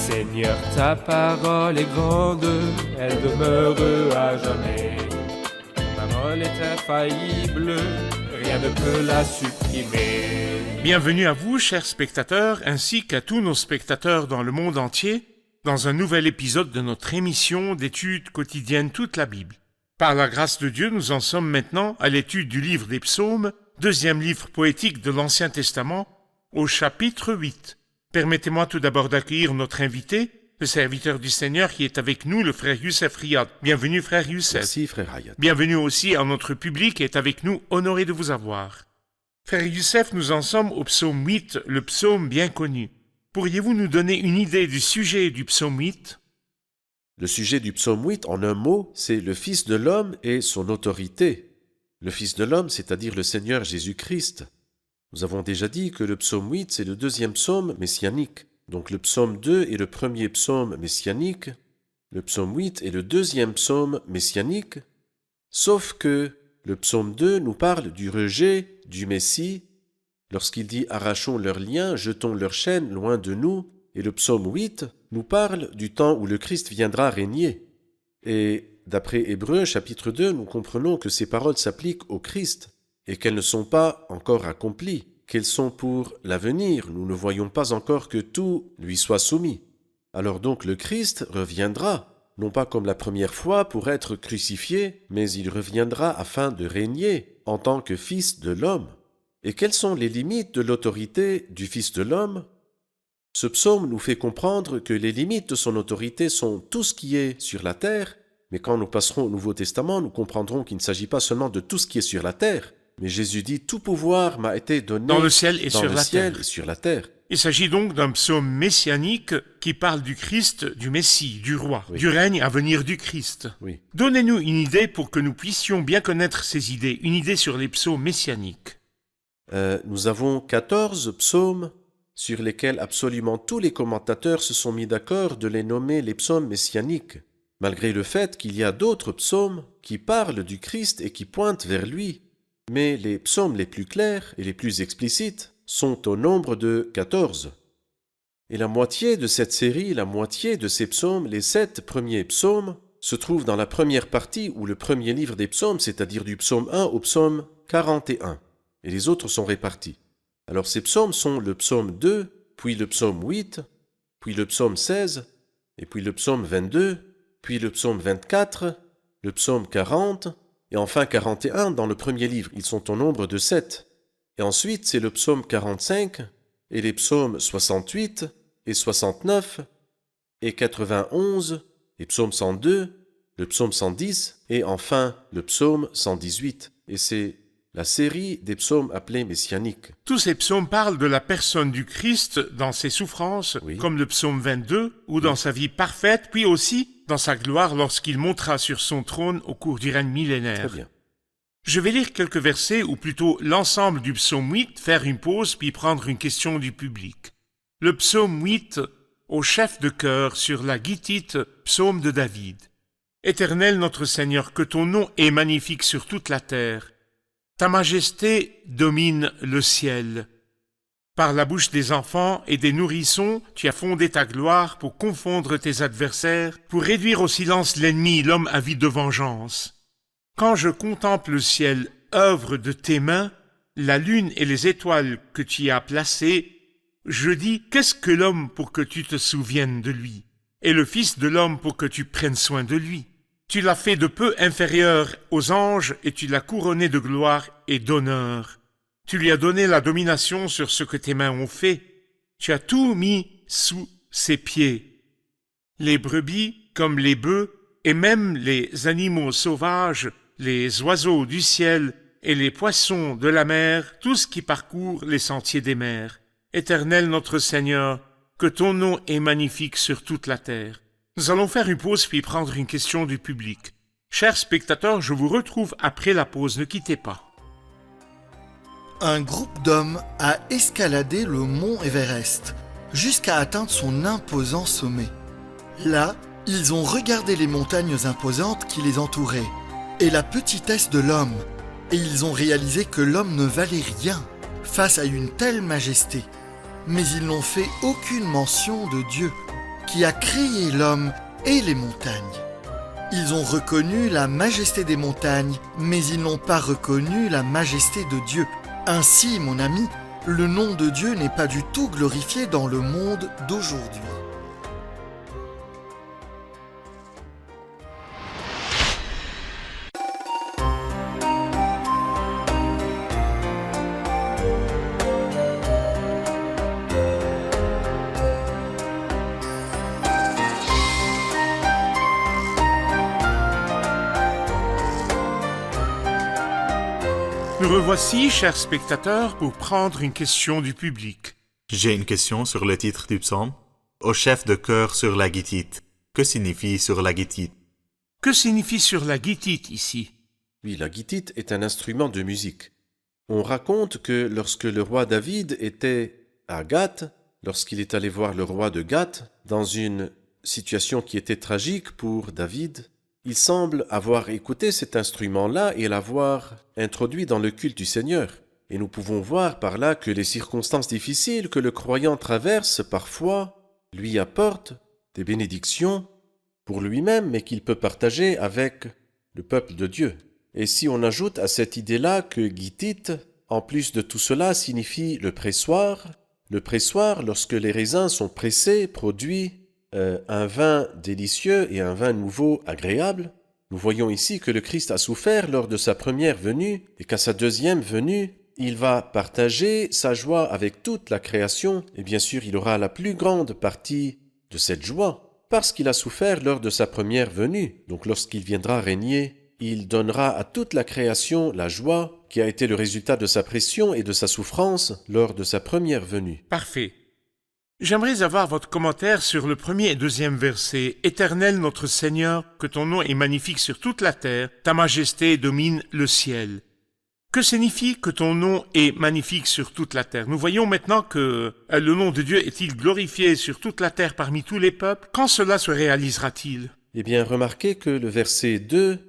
Seigneur, ta parole est grande, elle demeure à jamais. Ta parole est infaillible, rien ne peut la supprimer. Bienvenue à vous, chers spectateurs, ainsi qu'à tous nos spectateurs dans le monde entier, dans un nouvel épisode de notre émission d'études quotidiennes toute la Bible. Par la grâce de Dieu, nous en sommes maintenant à l'étude du livre des Psaumes, deuxième livre poétique de l'Ancien Testament, au chapitre 8. Permettez-moi tout d'abord d'accueillir notre invité, le serviteur du Seigneur qui est avec nous, le frère Youssef Riyad. Bienvenue, frère Youssef. Merci, frère Riyad. Bienvenue aussi à notre public qui est avec nous, honoré de vous avoir. Frère Youssef, nous en sommes au psaume 8, le psaume bien connu. Pourriez-vous nous donner une idée du sujet du psaume 8 ? Le sujet du psaume 8, en un mot, c'est le Fils de l'homme et son autorité. Le Fils de l'homme, c'est-à-dire le Seigneur Jésus-Christ. Nous avons déjà dit que le psaume 8, c'est le deuxième psaume messianique. Donc le psaume 2 est le premier psaume messianique. Le psaume 8 est le deuxième psaume messianique. Sauf que le psaume 2 nous parle du rejet du Messie, lorsqu'il dit « Arrachons leurs liens, jetons leurs chaînes loin de nous », et le psaume 8 nous parle du temps où le Christ viendra régner. Et d'après Hébreux chapitre 2, nous comprenons que ces paroles s'appliquent au Christ, et qu'elles ne sont pas encore accomplies, qu'elles sont pour l'avenir. Nous ne voyons pas encore que tout lui soit soumis. Alors donc le Christ reviendra, non pas comme la première fois pour être crucifié, mais il reviendra afin de régner en tant que Fils de l'homme. Et quelles sont les limites de l'autorité du Fils de l'homme ? Ce psaume nous fait comprendre que les limites de son autorité sont tout ce qui est sur la terre, mais quand nous passerons au Nouveau Testament, nous comprendrons qu'il ne s'agit pas seulement de tout ce qui est sur la terre, mais Jésus dit « Tout pouvoir m'a été donné dans le ciel et dans sur le la ciel terre ». Et sur la terre. Il s'agit donc d'un psaume messianique qui parle du Christ, du Messie, du roi, Oui. du règne à venir du Christ. Oui. Donnez-nous une idée pour que nous puissions bien connaître ces idées, une idée sur les psaumes messianiques. Nous avons 14 psaumes sur lesquels absolument tous les commentateurs se sont mis d'accord de les nommer les psaumes messianiques, malgré le fait qu'il y a d'autres psaumes qui parlent du Christ et qui pointent vers lui. Mais les psaumes les plus clairs et les plus explicites sont au nombre de 14. Et la moitié de cette série, la moitié de ces psaumes, les 7 premiers psaumes, se trouvent dans la première partie ou le premier livre des psaumes, c'est-à-dire du psaume 1 au psaume 41. Et les autres sont répartis. Alors ces psaumes sont le psaume 2, puis le psaume 8, puis le psaume 16, et puis le psaume 22, puis le psaume 24, le psaume 40, et enfin 41 dans le premier livre. Ils sont au nombre de 7. Et ensuite c'est le psaume 45, et les psaumes 68, et 69, et 91, et psaume 102, le psaume 110, et enfin le psaume 118. Et c'est la série des psaumes appelés messianiques. Tous ces psaumes parlent de la personne du Christ dans ses souffrances, Oui. comme le psaume 22, ou dans sa vie parfaite, puis aussi dans sa gloire lorsqu'il montera sur son trône au cours du règne millénaire. Très bien. Je vais lire quelques versets, ou plutôt l'ensemble du psaume 8, faire une pause, puis prendre une question du public. Le psaume 8, au chef de chœur sur la guitite, psaume de David. Éternel notre Seigneur, que ton nom est magnifique sur toute la terre. Ta majesté domine le ciel. Par la bouche des enfants et des nourrissons, tu as fondé ta gloire pour confondre tes adversaires, pour réduire au silence l'ennemi, l'homme avide de vengeance. Quand je contemple le ciel, œuvre de tes mains, la lune et les étoiles que tu y as placées, je dis, qu'est-ce que l'homme pour que tu te souviennes de lui, et le Fils de l'homme pour que tu prennes soin de lui? Tu l'as fait de peu inférieur aux anges et tu l'as couronné de gloire et d'honneur. Tu lui as donné la domination sur ce que tes mains ont fait. Tu as tout mis sous ses pieds. Les brebis comme les bœufs et même les animaux sauvages, les oiseaux du ciel et les poissons de la mer, tout ce qui parcourt les sentiers des mers. Éternel notre Seigneur, que ton nom est magnifique sur toute la terre. Nous allons faire une pause puis prendre une question du public. Chers spectateurs, je vous retrouve après la pause, ne quittez pas. Un groupe d'hommes a escaladé le mont Everest jusqu'à atteindre son imposant sommet. Là, ils ont regardé les montagnes imposantes qui les entouraient et la petitesse de l'homme, et ils ont réalisé que l'homme ne valait rien face à une telle majesté. Mais ils n'ont fait aucune mention de Dieu. qui a créé l'homme et les montagnes. Ils ont reconnu la majesté des montagnes, mais ils n'ont pas reconnu la majesté de Dieu. Ainsi, mon ami, le nom de Dieu n'est pas du tout glorifié dans le monde d'aujourd'hui. Nous revoici, chers spectateurs, pour prendre une question du public. J'ai une question sur le titre du psaume. Au chef de chœur sur la guitite. Que signifie sur la guitite? Que signifie sur la guitite ici? Oui, la guitite est un instrument de musique. On raconte que lorsque le roi David était à Gath, lorsqu'il est allé voir le roi de Gath, dans une situation qui était tragique pour David, il semble avoir écouté cet instrument-là et l'avoir introduit dans le culte du Seigneur. Et nous pouvons voir par là que les circonstances difficiles que le croyant traverse parfois lui apportent des bénédictions pour lui-même, mais qu'il peut partager avec le peuple de Dieu. Et si on ajoute à cette idée-là que guitite, en plus de tout cela, signifie le pressoir, lorsque les raisins sont pressés, produit un vin délicieux et un vin nouveau agréable. Nous voyons ici que le Christ a souffert lors de sa première venue et qu'à sa deuxième venue, il va partager sa joie avec toute la création et bien sûr il aura la plus grande partie de cette joie parce qu'il a souffert lors de sa première venue. Donc lorsqu'il viendra régner, il donnera à toute la création la joie qui a été le résultat de sa pression et de sa souffrance lors de sa première venue. Parfait. J'aimerais avoir votre commentaire sur le premier et deuxième verset. « Éternel notre Seigneur, que ton nom est magnifique sur toute la terre, ta majesté domine le ciel. » Que signifie que ton nom est magnifique sur toute la terre? Nous voyons maintenant que le nom de Dieu est-il glorifié sur toute la terre parmi tous les peuples? Quand cela se réalisera-t-il? Eh bien, remarquez que le verset 2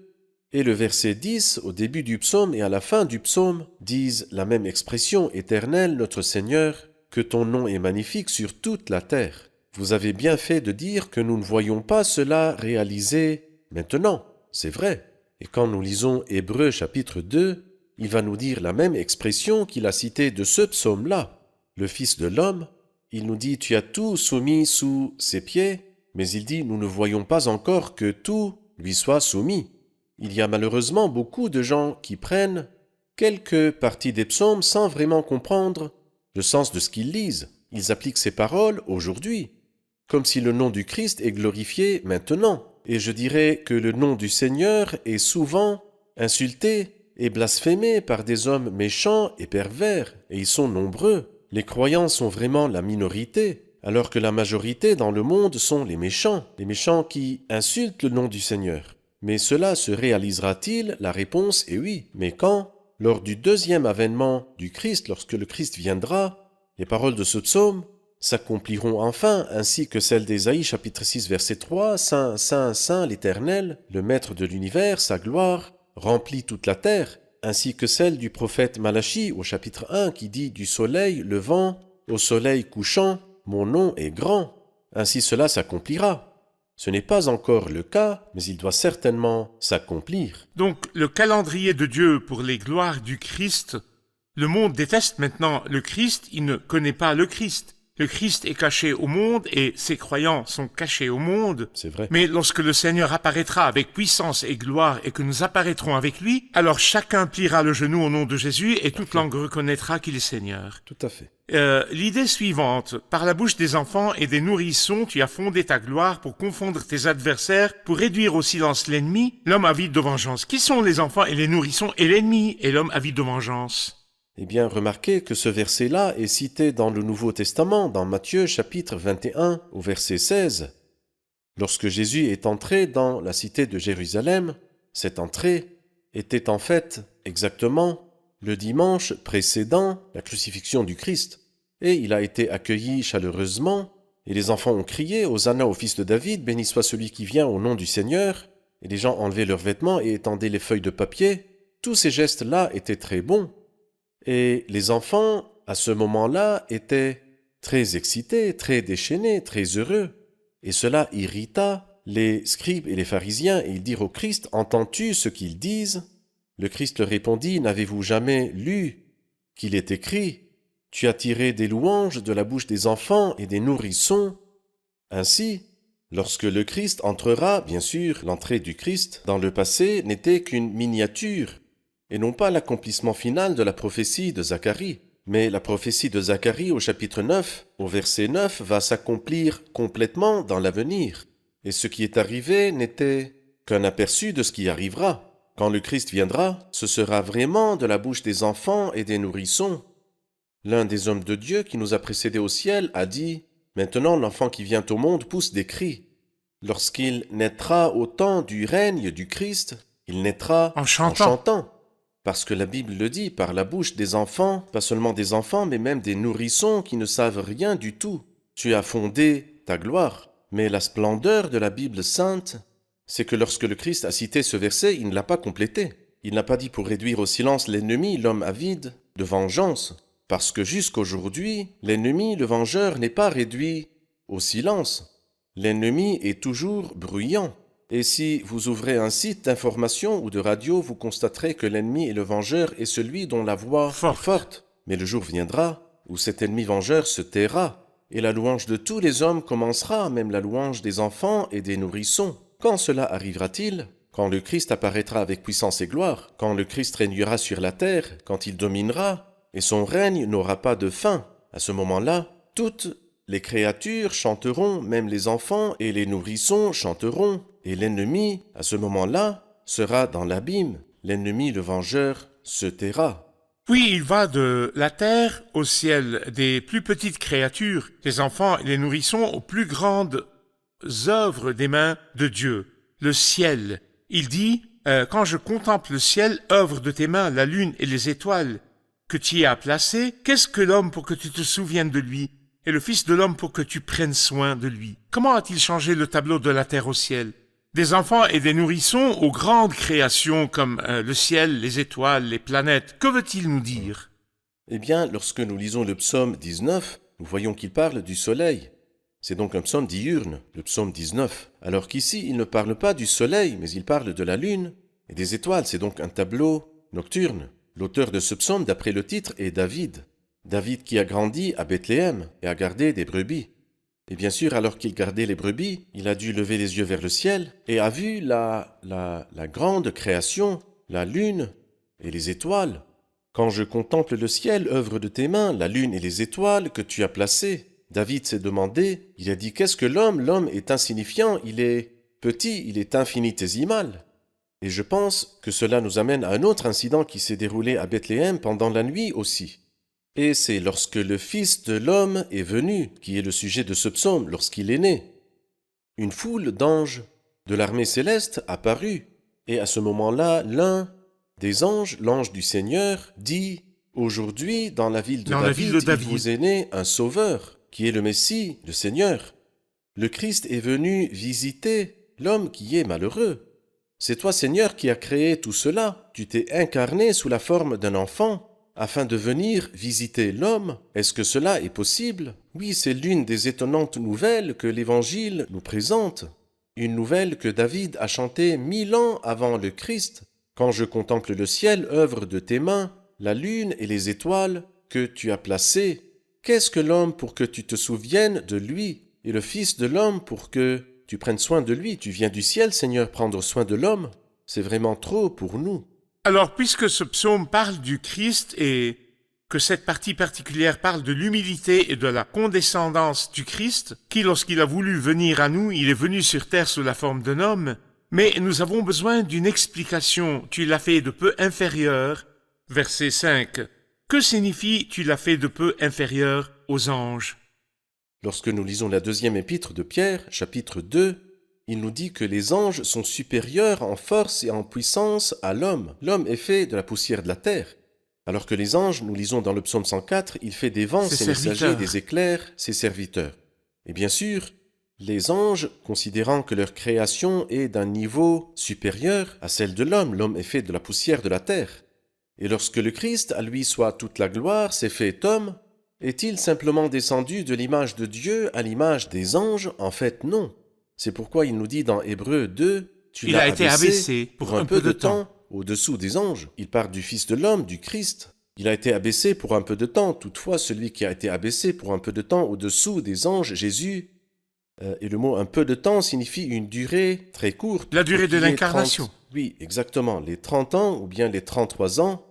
et le verset 10, au début du psaume et à la fin du psaume, disent la même expression « Éternel notre Seigneur, que ton nom est magnifique sur toute la terre. » Vous avez bien fait de dire que nous ne voyons pas cela réalisé maintenant. C'est vrai. Et quand nous lisons Hébreux chapitre 2, il va nous dire la même expression qu'il a citée de ce psaume-là. Le Fils de l'homme, il nous dit « Tu as tout soumis sous ses pieds », mais il dit « Nous ne voyons pas encore que tout lui soit soumis ». Il y a malheureusement beaucoup de gens qui prennent quelques parties des psaumes sans vraiment comprendre le sens de ce qu'ils lisent. Ils appliquent ces paroles aujourd'hui, comme si le nom du Christ est glorifié maintenant. Et je dirais que le nom du Seigneur est souvent insulté et blasphémé par des hommes méchants et pervers, et ils sont nombreux. Les croyants sont vraiment la minorité, alors que la majorité dans le monde sont les méchants qui insultent le nom du Seigneur. Mais cela se réalisera-t-il? La réponse est oui. Mais quand? Lors du deuxième avènement du Christ, lorsque le Christ viendra, les paroles de ce psaume s'accompliront enfin, ainsi que celles d'Ésaïe chapitre 6 verset 3, « Saint, Saint, Saint l'Éternel, le Maître de l'univers, sa gloire remplit toute la terre », ainsi que celle du prophète Malachie au chapitre 1 qui dit « Du soleil levant au soleil couchant, mon nom est grand ». Ainsi cela s'accomplira. Ce n'est pas encore le cas, mais il doit certainement s'accomplir. Donc, le calendrier de Dieu pour les gloires du Christ, le monde déteste maintenant le Christ, il ne connaît pas le Christ. Le Christ est caché au monde et ses croyants sont cachés au monde. C'est vrai. Mais lorsque le Seigneur apparaîtra avec puissance et gloire et que nous apparaîtrons avec lui, alors chacun pliera le genou au nom de Jésus et toute langue reconnaîtra qu'il est Seigneur. Tout à fait. L'idée suivante, par la bouche des enfants et des nourrissons, tu as fondé ta gloire pour confondre tes adversaires, pour réduire au silence l'ennemi, l'homme avide de vengeance. Qui sont les enfants et les nourrissons et l'ennemi et l'homme avide de vengeance? Eh bien, remarquez que ce verset-là est cité dans le Nouveau Testament, dans Matthieu chapitre 21 au verset 16. Lorsque Jésus est entré dans la cité de Jérusalem, cette entrée était en fait exactement le dimanche précédant la crucifixion du Christ. Et il a été accueilli chaleureusement, et les enfants ont crié « Hosanna au fils de David, béni soit celui qui vient au nom du Seigneur ». Et les gens enlevaient leurs vêtements et étendaient les feuilles de papier. Tous ces gestes-là étaient très bons. Et les enfants, à ce moment-là, étaient très excités, très déchaînés, très heureux. Et cela irrita les scribes et les pharisiens, et ils dirent au Christ, « Entends-tu ce qu'ils disent ?» Le Christ leur répondit, « N'avez-vous jamais lu qu'il est écrit, « Tu as tiré des louanges de la bouche des enfants et des nourrissons ?» Ainsi, lorsque le Christ entrera, bien sûr, l'entrée du Christ dans le passé n'était qu'une miniature, et non pas l'accomplissement final de la prophétie de Zacharie. Mais la prophétie de Zacharie au chapitre 9, au verset 9, va s'accomplir complètement dans l'avenir. Et ce qui est arrivé n'était qu'un aperçu de ce qui arrivera. Quand le Christ viendra, ce sera vraiment de la bouche des enfants et des nourrissons. L'un des hommes de Dieu qui nous a précédés au ciel a dit « Maintenant l'enfant qui vient au monde pousse des cris. Lorsqu'il naîtra au temps du règne du Christ, il naîtra En en chantant. chantant. Parce que la Bible le dit, par la bouche des enfants, pas seulement des enfants, mais même des nourrissons qui ne savent rien du tout. Tu as fondé ta gloire. Mais la splendeur de la Bible sainte, c'est que lorsque le Christ a cité ce verset, il ne l'a pas complété. Il n'a pas dit pour réduire au silence l'ennemi, l'homme avide de vengeance. Parce que jusqu'aujourd'hui, l'ennemi, le vengeur, n'est pas réduit au silence. L'ennemi est toujours bruyant. Et si vous ouvrez un site d'information ou de radio, vous constaterez que l'ennemi et le vengeur est celui dont la voix est forte. Mais le jour viendra où cet ennemi vengeur se taira, et la louange de tous les hommes commencera, même la louange des enfants et des nourrissons. Quand cela arrivera-t-il? Quand le Christ apparaîtra avec puissance et gloire, quand le Christ régnera sur la terre, quand il dominera, et son règne n'aura pas de fin. À ce moment-là, toutes les créatures chanteront, même les enfants et les nourrissons chanteront. Et l'ennemi, à ce moment-là, sera dans l'abîme. L'ennemi, le vengeur, se taira. Oui, il va de la terre au ciel, des plus petites créatures, les enfants et les nourrissons, aux plus grandes œuvres des mains de Dieu. Le ciel. Il dit, quand je contemple le ciel, œuvre de tes mains, la lune et les étoiles que tu y as placées, qu'est-ce que l'homme pour que tu te souviennes de lui, et le Fils de l'homme pour que tu prennes soin de lui? Comment a-t-il changé le tableau de la terre au ciel? Des enfants et des nourrissons aux grandes créations comme le ciel, les étoiles, les planètes. Que veut-il nous dire? Eh bien, lorsque nous lisons le psaume 19, nous voyons qu'il parle du soleil. C'est donc un psaume diurne, le psaume 19. Alors qu'ici, il ne parle pas du soleil, mais il parle de la lune et des étoiles. C'est donc un tableau nocturne. L'auteur de ce psaume, d'après le titre, est David. David qui a grandi à Bethléem et a gardé des brebis. Et bien sûr, alors qu'il gardait les brebis, il a dû lever les yeux vers le ciel et a vu la grande création, la lune et les étoiles. Quand je contemple le ciel, œuvre de tes mains, la lune et les étoiles que tu as placées, David s'est demandé, il a dit, qu'est-ce que l'homme? L'homme est insignifiant, il est petit, il est infinitésimal. Et je pense que cela nous amène à un autre incident qui s'est déroulé à Bethléem pendant la nuit aussi. Et c'est lorsque le Fils de l'homme est venu, qui est le sujet de ce psaume, lorsqu'il est né. Une foule d'anges de l'armée céleste apparut, et à ce moment-là, l'un des anges, l'ange du Seigneur, dit « Aujourd'hui, dans la ville de David, il vous est né un sauveur, qui est le Messie, le Seigneur. Le Christ est venu visiter l'homme qui est malheureux. C'est toi, Seigneur, qui as créé tout cela. Tu t'es incarné sous la forme d'un enfant, afin de venir visiter l'homme. Est-ce que cela est possible? Oui, c'est l'une des étonnantes nouvelles que l'Évangile nous présente. Une nouvelle que David a chantée 1000 ans avant le Christ. Quand je contemple le ciel, œuvre de tes mains, la lune et les étoiles que tu as placées, qu'est-ce que l'homme pour que tu te souviennes de lui, et le Fils de l'homme pour que tu prennes soin de lui? Tu viens du ciel, Seigneur, prendre soin de l'homme. C'est vraiment trop pour nous. Alors, puisque ce psaume parle du Christ et que cette partie particulière parle de l'humilité et de la condescendance du Christ, qui, lorsqu'il a voulu venir à nous, il est venu sur terre sous la forme d'un homme, mais nous avons besoin d'une explication. Tu l'as fait de peu inférieur. Verset 5. Que signifie « tu l'as fait de peu inférieur aux anges » ? Lorsque nous lisons la deuxième épître de Pierre, chapitre 2, il nous dit que les anges sont supérieurs en force et en puissance à l'homme. L'homme est fait de la poussière de la terre. Alors que les anges, nous lisons dans le psaume 104, il fait des vents, ses messagers, des éclairs, ses serviteurs. Et bien sûr, les anges, considérant que leur création est d'un niveau supérieur à celle de l'homme, l'homme est fait de la poussière de la terre. Et lorsque le Christ, à lui soit toute la gloire, s'est fait homme, Est-il simplement descendu de l'image de Dieu à l'image des anges? En fait, non. C'est pourquoi il nous dit dans Hébreux 2, tu Il l'as a été abaissé pour un peu de temps. au-dessous des anges. Il parle du Fils de l'homme, du Christ. Il a été abaissé pour un peu de temps. Toutefois, celui qui a été abaissé pour un peu de temps au-dessous des anges, Jésus, et le mot un peu de temps signifie une durée très courte. La durée de Qui est l'incarnation. 30. Oui, exactement. Les 30 ans ou bien les 33 ans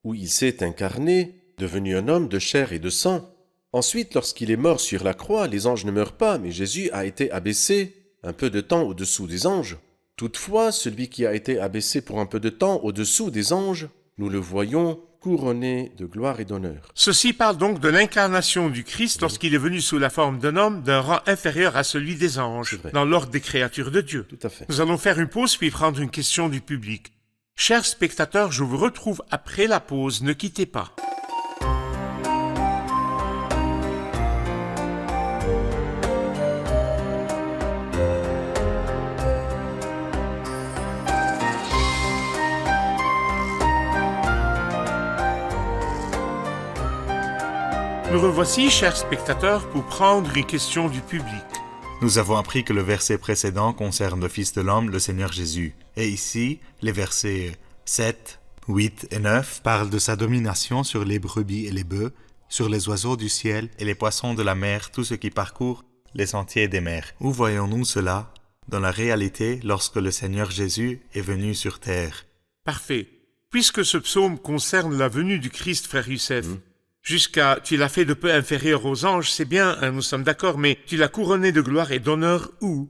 où il s'est incarné, devenu un homme de chair et de sang. Ensuite, lorsqu'il est mort sur la croix, les anges ne meurent pas, mais Jésus a été abaissé un peu de temps au-dessous des anges. Toutefois, celui qui a été abaissé pour un peu de temps au-dessous des anges, nous le voyons couronné de gloire et d'honneur. Ceci parle donc de l'incarnation du Christ lorsqu'il est venu sous la forme d'un homme d'un rang inférieur à celui des anges, C'est vrai. dans l'ordre des créatures de Dieu. Tout à fait. Nous allons faire une pause puis prendre une question du public. Chers spectateurs, je vous retrouve après la pause, ne quittez pas. Nous revoici, chers spectateurs, pour prendre une question du public. Nous avons appris que le verset précédent concerne le Fils de l'homme, le Seigneur Jésus. Et ici, les versets 7, 8 et 9 parlent de sa domination sur les brebis et les bœufs, sur les oiseaux du ciel et les poissons de la mer, tout ce qui parcourt les sentiers des mers. Où voyons-nous cela dans la réalité lorsque le Seigneur Jésus est venu sur terre? Parfait. Puisque ce psaume concerne la venue du Christ, frère Youssef, jusqu'à « tu l'as fait de peu inférieur aux anges », c'est bien, hein, nous sommes d'accord, mais tu l'as couronné de gloire et d'honneur où?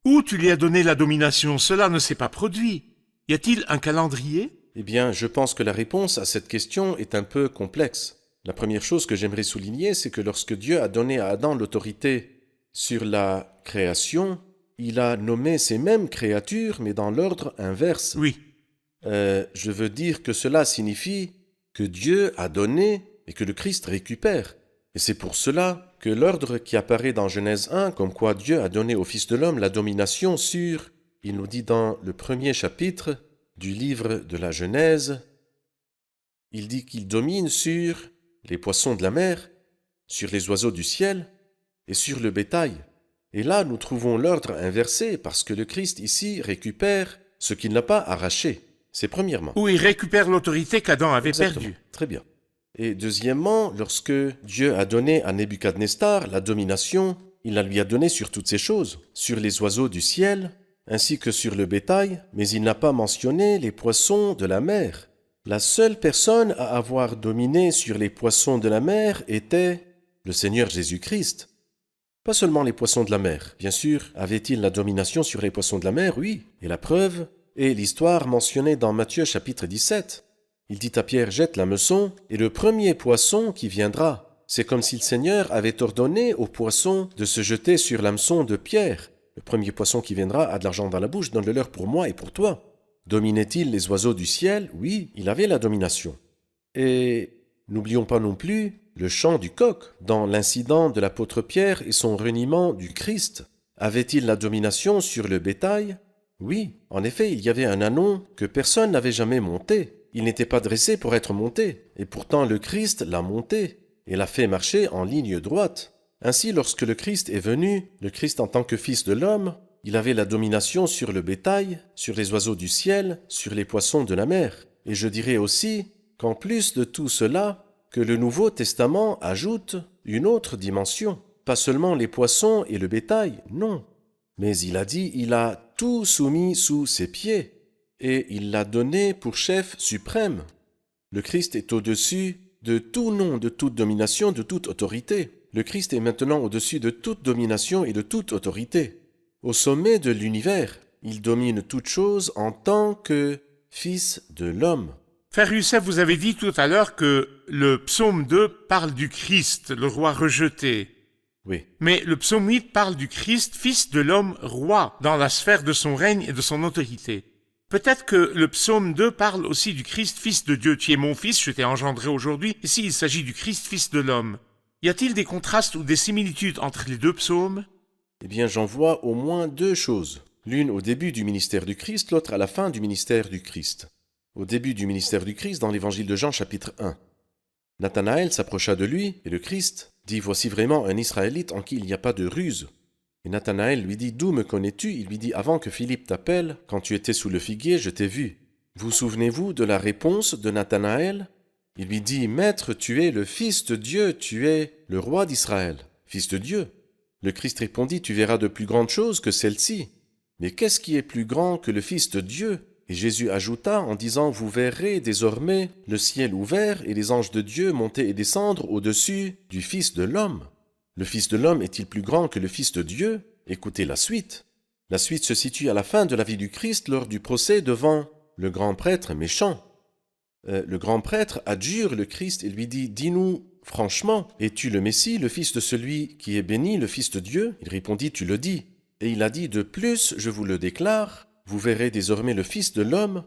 Où tu lui as donné la domination? Cela ne s'est pas produit. Y a-t-il un calendrier? Eh bien, je pense que la réponse à cette question est un peu complexe. La première chose que j'aimerais souligner, c'est que lorsque Dieu a donné à Adam l'autorité sur la création, il a nommé ces mêmes créatures, mais dans l'ordre inverse. Oui. Je veux dire que cela signifie que Dieu a donné et que le Christ récupère. Et c'est pour cela que l'ordre qui apparaît dans Genèse 1, comme quoi Dieu a donné au Fils de l'homme la domination sur, il nous dit dans le premier chapitre du livre de la Genèse, il dit qu'il domine sur les poissons de la mer, sur les oiseaux du ciel et sur le bétail. Et là, nous trouvons l'ordre inversé parce que le Christ ici récupère ce qu'il n'a pas arraché. C'est premièrement. Où il récupère l'autorité qu'Adam avait Exactement. perdue. Très bien. Et deuxièmement, lorsque Dieu a donné à Nebuchadnezzar la domination, il la lui a donnée sur toutes ces choses, sur les oiseaux du ciel, ainsi que sur le bétail, mais il n'a pas mentionné les poissons de la mer. La seule personne à avoir dominé sur les poissons de la mer était le Seigneur Jésus-Christ. Pas seulement les poissons de la mer. Bien sûr, avait-il la domination sur les poissons de la mer? Oui. Et la preuve est l'histoire mentionnée dans Matthieu chapitre 17. Il dit à Pierre, jette la meçon, et le premier poisson qui viendra. C'est comme si le Seigneur avait ordonné aux poissons de se jeter sur l'hameçon de Pierre. Le premier poisson qui viendra a de l'argent dans la bouche, donne-le-leur pour moi et pour toi. Dominait-il les oiseaux du ciel? Oui, il avait la domination. Et n'oublions pas non plus le chant du coq dans l'incident de l'apôtre Pierre et son reniement du Christ. Avait-il la domination sur le bétail? Oui, en effet, il y avait un ânon que personne n'avait jamais monté. Il n'était pas dressé pour être monté, et pourtant le Christ l'a monté et l'a fait marcher en ligne droite. Ainsi, lorsque le Christ est venu, le Christ en tant que Fils de l'homme, il avait la domination sur le bétail, sur les oiseaux du ciel, sur les poissons de la mer. Et je dirais aussi qu'en plus de tout cela, que le Nouveau Testament ajoute une autre dimension. Pas seulement les poissons et le bétail, non. Mais il a dit, il a tout soumis sous ses pieds. Et il l'a donné pour chef suprême. Le Christ est au-dessus de tout nom, de toute domination, de toute autorité. Le Christ est maintenant au-dessus de toute domination et de toute autorité. Au sommet de l'univers, il domine toute chose en tant que Fils de l'homme. Frère Youssef, vous avez dit tout à l'heure que le psaume 2 parle du Christ, le roi rejeté. Oui, Mais le psaume 8 parle du Christ, fils de l'homme, roi, dans la sphère de son règne et de son autorité. Peut-être que le psaume 2 parle aussi du Christ, fils de Dieu. Tu es mon fils, je t'ai engendré aujourd'hui. Ici, il s'agit du Christ, fils de l'homme. Y a-t-il des contrastes ou des similitudes entre les deux psaumes? eh bien j'en vois au moins deux choses. L'une au début du ministère du Christ, l'autre à la fin du ministère du Christ. Au début du ministère du Christ, dans l'évangile de Jean chapitre 1. Nathanaël s'approcha de lui, et le Christ dit « Voici vraiment un Israélite en qui il n'y a pas de ruse. » Et Nathanaël lui dit « D'où me connais-tu » Il lui dit « Avant que Philippe t'appelle, quand tu étais sous le figuier, je t'ai vu. » Vous souvenez-vous de la réponse de Nathanaël? Il lui dit « Maître, tu es le Fils de Dieu, tu es le roi d'Israël. » Fils de Dieu. Le Christ répondit « Tu verras de plus grandes choses que celles-ci. » Mais qu'est-ce qui est plus grand que le Fils de Dieu? Et Jésus ajouta en disant « Vous verrez désormais le ciel ouvert et les anges de Dieu monter et descendre au-dessus du Fils de l'homme. » Le Fils de l'homme est-il plus grand que le Fils de Dieu? Écoutez la suite. La suite se situe à la fin de la vie du Christ lors du procès devant le grand prêtre méchant. Le grand prêtre adjure le Christ et lui dit « Dis-nous franchement, es-tu le Messie, le fils de celui qui est béni, le Fils de Dieu ?» Il répondit « Tu le dis. » Et il a dit « De plus, je vous le déclare, vous verrez désormais le Fils de l'homme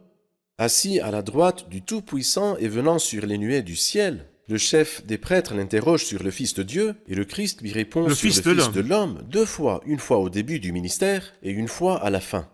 assis à la droite du Tout-Puissant et venant sur les nuées du ciel. » Le chef des prêtres l'interroge sur le Fils de Dieu et le Christ lui répond sur le Fils de l'homme 2 fois, une fois au début du ministère et une fois à la fin.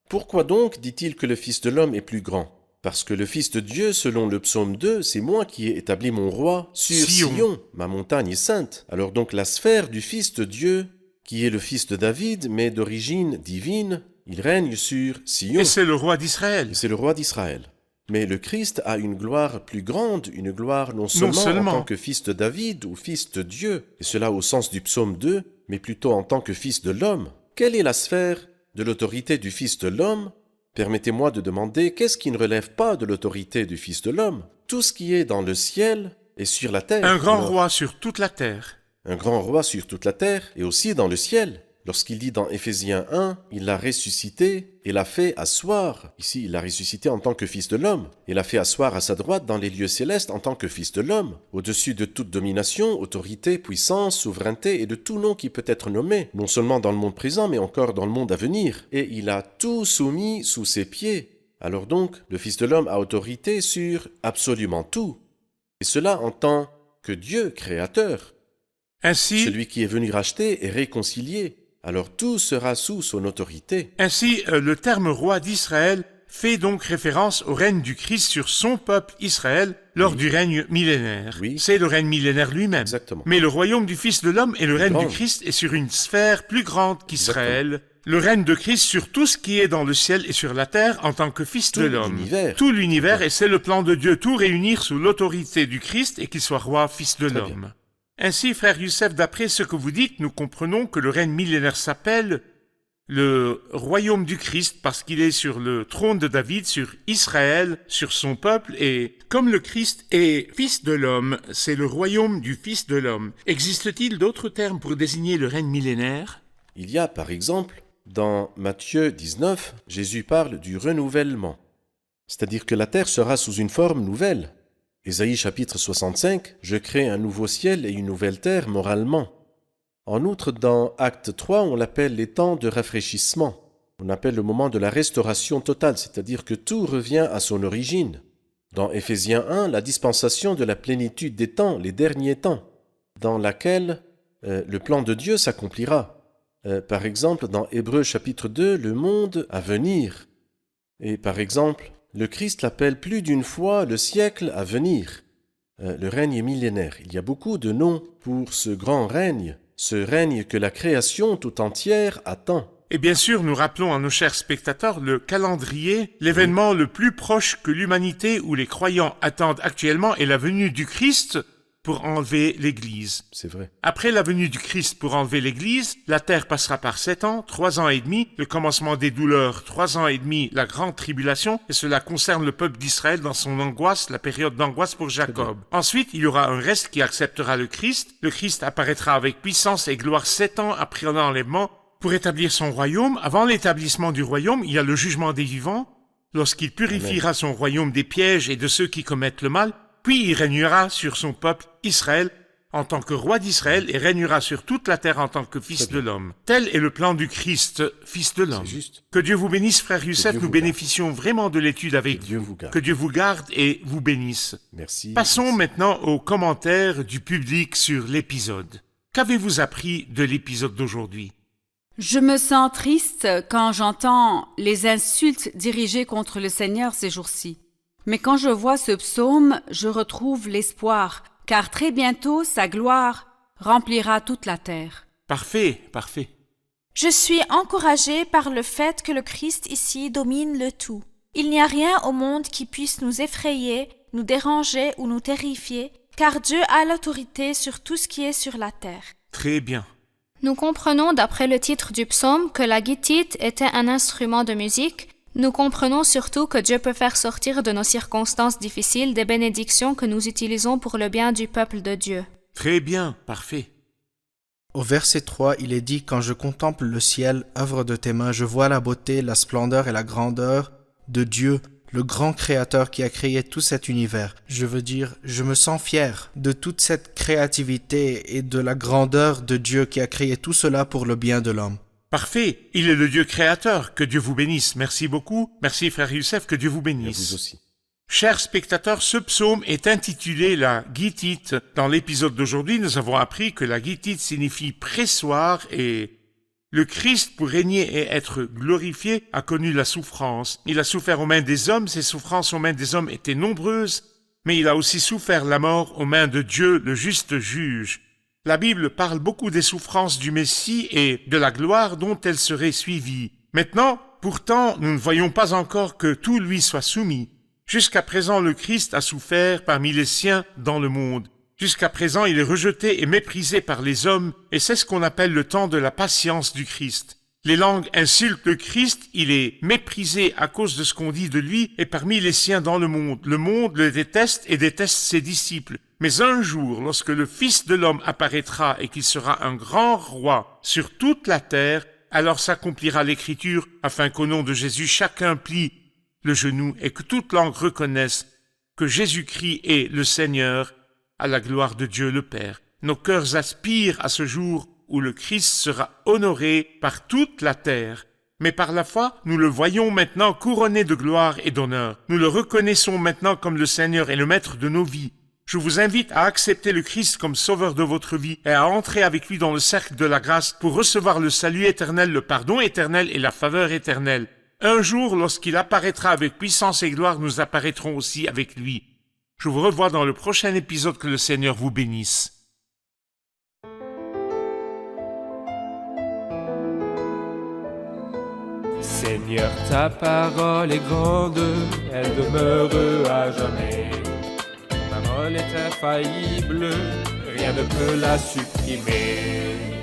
Pourquoi donc dit-il que le Fils de l'homme est plus grand? Parce que le Fils de Dieu, selon le psaume 2, c'est moi qui ai établi mon roi sur Sion, ma montagne est sainte. Alors donc la sphère du Fils de Dieu, qui est le fils de David, mais d'origine divine, il règne sur Sion. Et c'est le roi d'Israël. C'est le roi d'Israël. Mais le Christ a une gloire plus grande, une gloire non seulement en tant que fils de David ou fils de Dieu, et cela au sens du psaume 2, mais plutôt en tant que fils de l'homme. Quelle est la sphère de l'autorité du Fils de l'homme? Permettez-moi de demander, qu'est-ce qui ne relève pas de l'autorité du Fils de l'homme? Tout ce qui est dans le ciel et sur la terre. Un grand roi sur toute la terre. Un grand roi sur toute la terre et aussi dans le ciel. Lorsqu'il dit dans Éphésiens 1, il l'a ressuscité et l'a fait asseoir. Ici, il l'a ressuscité en tant que Fils de l'homme et l'a fait asseoir à sa droite dans les lieux célestes en tant que Fils de l'homme, au-dessus de toute domination, autorité, puissance, souveraineté et de tout nom qui peut être nommé, non seulement dans le monde présent, mais encore dans le monde à venir. Et il a tout soumis sous ses pieds. Alors donc, le Fils de l'homme a autorité sur absolument tout. Et cela en tant que Dieu créateur. Ainsi, celui qui est venu racheter et réconcilier. Alors tout sera sous son autorité. Ainsi, le terme roi d'Israël fait donc référence au règne du Christ sur son peuple Israël lors du règne millénaire. Oui. C'est le règne millénaire lui-même. Exactement. Mais le royaume du Fils de l'homme et le règne du Christ est sur une sphère plus grande qu'Israël. Le règne de Christ sur tout ce qui est dans le ciel et sur la terre en tant que Fils de l'homme. Tout l'univers, et c'est le plan de Dieu, tout réunir sous l'autorité du Christ et qu'il soit roi, Fils de l'homme. Ainsi, frère Youssef, d'après ce que vous dites, nous comprenons que le règne millénaire s'appelle le royaume du Christ parce qu'il est sur le trône de David, sur Israël, sur son peuple, et comme le Christ est fils de l'homme, c'est le royaume du Fils de l'homme. Existe-t-il d'autres termes pour désigner le règne millénaire? Il y a, par exemple, dans Matthieu 19, Jésus parle du renouvellement, c'est-à-dire que la terre sera sous une forme nouvelle. Ésaïe chapitre 65, « Je crée un nouveau ciel et une nouvelle terre moralement ». En outre, dans Acte 3, on l'appelle les temps de rafraîchissement. On appelle le moment de la restauration totale, c'est-à-dire que tout revient à son origine. Dans Éphésiens 1, la dispensation de la plénitude des temps, les derniers temps, dans laquelle le plan de Dieu s'accomplira. Par exemple, dans Hébreux chapitre 2, le monde à venir. Et par exemple, le Christ l'appelle plus d'une fois le siècle à venir. Le règne millénaire. Il y a beaucoup de noms pour ce grand règne, ce règne que la création tout entière attend. Et bien sûr, nous rappelons à nos chers spectateurs le calendrier, l'événement le plus proche que l'humanité ou les croyants attendent actuellement est la venue du Christ pour enlever l'Église. C'est vrai. Après la venue du Christ pour enlever l'Église, la terre passera par 7 ans, 3 ans et demi, le commencement des douleurs, 3 ans et demi, la grande tribulation, et cela concerne le peuple d'Israël dans son angoisse, la période d'angoisse pour Jacob. Ensuite, il y aura un reste qui acceptera le Christ apparaîtra avec puissance et gloire 7 ans après l'enlèvement pour établir son royaume. Avant l'établissement du royaume, il y a le jugement des vivants, lorsqu'il purifiera son royaume des pièges et de ceux qui commettent le mal. Puis il régnera sur son peuple Israël en tant que roi d'Israël et régnera sur toute la terre en tant que fils de l'homme. Tel est le plan du Christ, fils de l'homme. Que Dieu vous bénisse, frère Youssef. Nous bénéficions vraiment de l'étude avec vous. Que Dieu vous garde et vous bénisse. Merci. Passons maintenant aux commentaires du public sur l'épisode. Qu'avez-vous appris de l'épisode d'aujourd'hui? Je me sens triste quand j'entends les insultes dirigées contre le Seigneur ces jours-ci. Mais quand je vois ce psaume, je retrouve l'espoir, car très bientôt sa gloire remplira toute la terre. Parfait, parfait. Je suis encouragée par le fait que le Christ ici domine le tout. Il n'y a rien au monde qui puisse nous effrayer, nous déranger ou nous terrifier, car Dieu a l'autorité sur tout ce qui est sur la terre. Très bien. Nous comprenons d'après le titre du psaume que la guitite était un instrument de musique. Nous comprenons surtout que Dieu peut faire sortir de nos circonstances difficiles des bénédictions que nous utilisons pour le bien du peuple de Dieu. Très bien, parfait. Au verset 3, il est dit « Quand je contemple le ciel, œuvre de tes mains, je vois la beauté, la splendeur et la grandeur de Dieu, le grand créateur qui a créé tout cet univers. » Je veux dire, je me sens fier de toute cette créativité et de la grandeur de Dieu qui a créé tout cela pour le bien de l'homme. Parfait. Il est le Dieu créateur. Que Dieu vous bénisse. Merci beaucoup. Merci, frère Youssef. Que Dieu vous Et bénisse. vous aussi. Chers spectateurs, ce psaume est intitulé la guitite. Dans l'épisode d'aujourd'hui, nous avons appris que la guitite signifie pressoir et le Christ, pour régner et être glorifié, a connu la souffrance. Il a souffert aux mains des hommes, ses souffrances aux mains des hommes étaient nombreuses, mais il a aussi souffert la mort aux mains de Dieu, le juste juge. La Bible parle beaucoup des souffrances du Messie et de la gloire dont elles seraient suivies. Maintenant, pourtant, nous ne voyons pas encore que tout lui soit soumis. Jusqu'à présent, le Christ a souffert parmi les siens dans le monde. Jusqu'à présent, il est rejeté et méprisé par les hommes, et c'est ce qu'on appelle le temps de la patience du Christ. Les langues insultent le Christ, il est méprisé à cause de ce qu'on dit de lui, et parmi les siens dans le monde le déteste et déteste ses disciples. Mais un jour, lorsque le Fils de l'homme apparaîtra et qu'il sera un grand roi sur toute la terre, alors s'accomplira l'Écriture, afin qu'au nom de Jésus, chacun plie le genou et que toute langue reconnaisse que Jésus-Christ est le Seigneur, à la gloire de Dieu le Père. Nos cœurs aspirent à ce jour où le Christ sera honoré par toute la terre. Mais par la foi, nous le voyons maintenant couronné de gloire et d'honneur. Nous le reconnaissons maintenant comme le Seigneur et le Maître de nos vies. Je vous invite à accepter le Christ comme sauveur de votre vie et à entrer avec lui dans le cercle de la grâce pour recevoir le salut éternel, le pardon éternel et la faveur éternelle. Un jour, lorsqu'il apparaîtra avec puissance et gloire, nous apparaîtrons aussi avec lui. Je vous revois dans le prochain épisode. Que le Seigneur vous bénisse. Seigneur, ta parole est grande, elle demeure à jamais. Ta parole est infaillible, rien ne peut la supprimer.